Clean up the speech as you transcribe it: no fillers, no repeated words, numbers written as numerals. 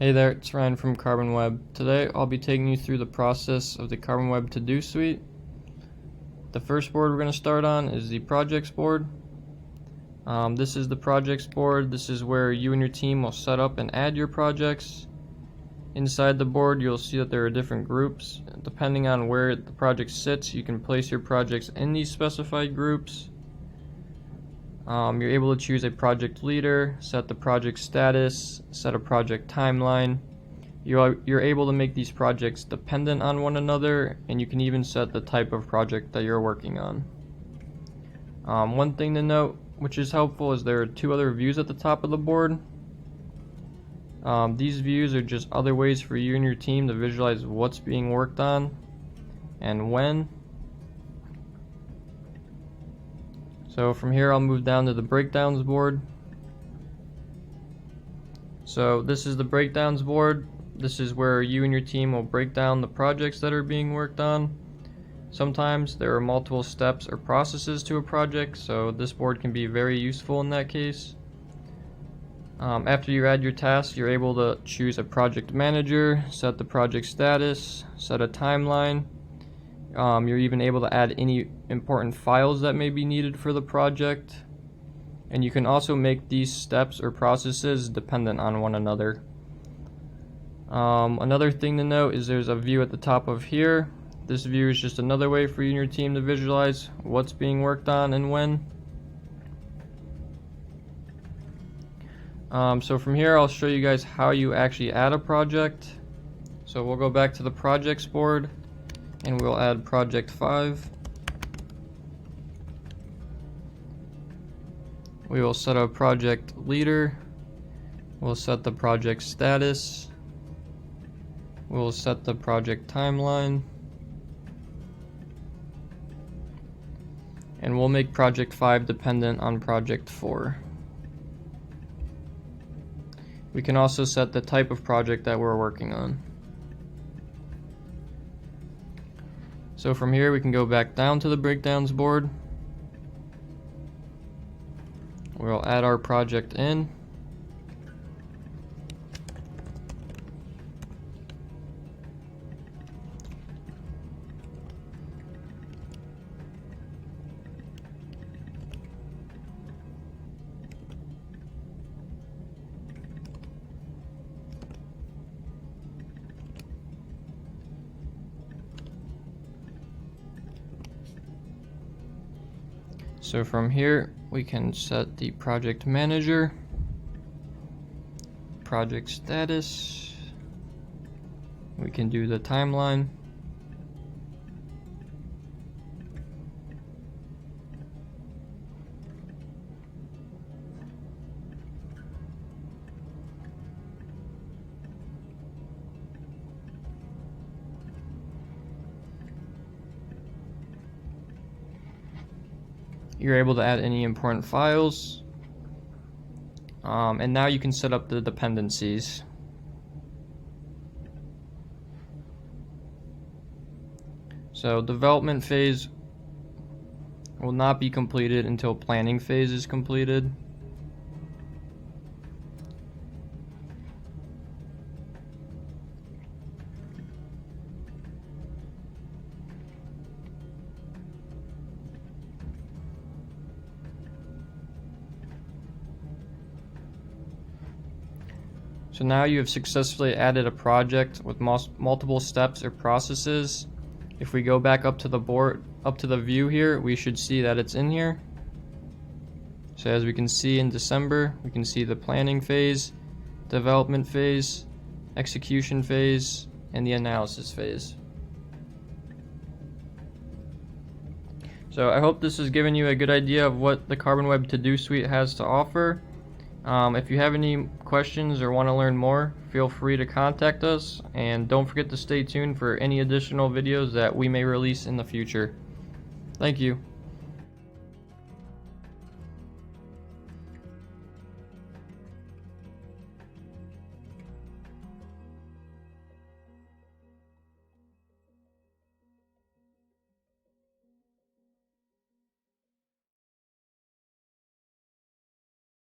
Hey there, it's Ryan from CarbonWeb. Today I'll be taking you through the process of the CarbonTO-DO Suite. The first board we're going to start on is the projects board. This is the projects board. This is where you and your team will set up and add your projects. Inside the board you'll see that there are different groups. Depending on where the project sits, you can place your projects in these specified groups. You're able to choose a project leader, set the project status, set a project timeline. You're able to make these projects dependent on one another, and you can even set the type of project that you're working on. One thing to note, which is helpful, is there are two other views at the top of the board. These views are just other ways for you and your team to visualize what's being worked on and when. So from here I'll move down to the breakdowns board. So this is the breakdowns board. This is where you and your team will break down the projects that are being worked on. Sometimes there are multiple steps or processes to a project, so this board can be very useful in that case. After you add your tasks, you're able to choose a project manager, set the project status, set a timeline. You're even able to add any important files that may be needed for the project, and you can also make these steps or processes dependent on one another. Another thing to note is there's a view at the top of here. This view is just another way for you and your team to visualize what's being worked on and when. So from here I'll show you guys how you actually add a project. So we'll go back to the projects board and we'll add project 5. We will set a project leader. We'll set the project status. We'll set the project timeline. And we'll make project 5 dependent on project 4. We can also set the type of project that we're working on. So from here we can go back down to the breakdowns board. We'll add our project in. So from here we can set the project manager, project status, we can do the timeline, you're able to add any important files, and now you can set up the dependencies. So development phase will not be completed until planning phase is completed. So now you have successfully added a project with multiple steps or processes. If we go back up to the board, up to the view here, we should see that it's in here. So as we can see in December, we can see the planning phase, development phase, execution phase, and the analysis phase. So I hope this has given you a good idea of what the CarbonTO-DO Suite has to offer. If you have any questions or want to learn more, feel free to contact us, and don't forget to stay tuned for any additional videos that we may release in the future. Thank you.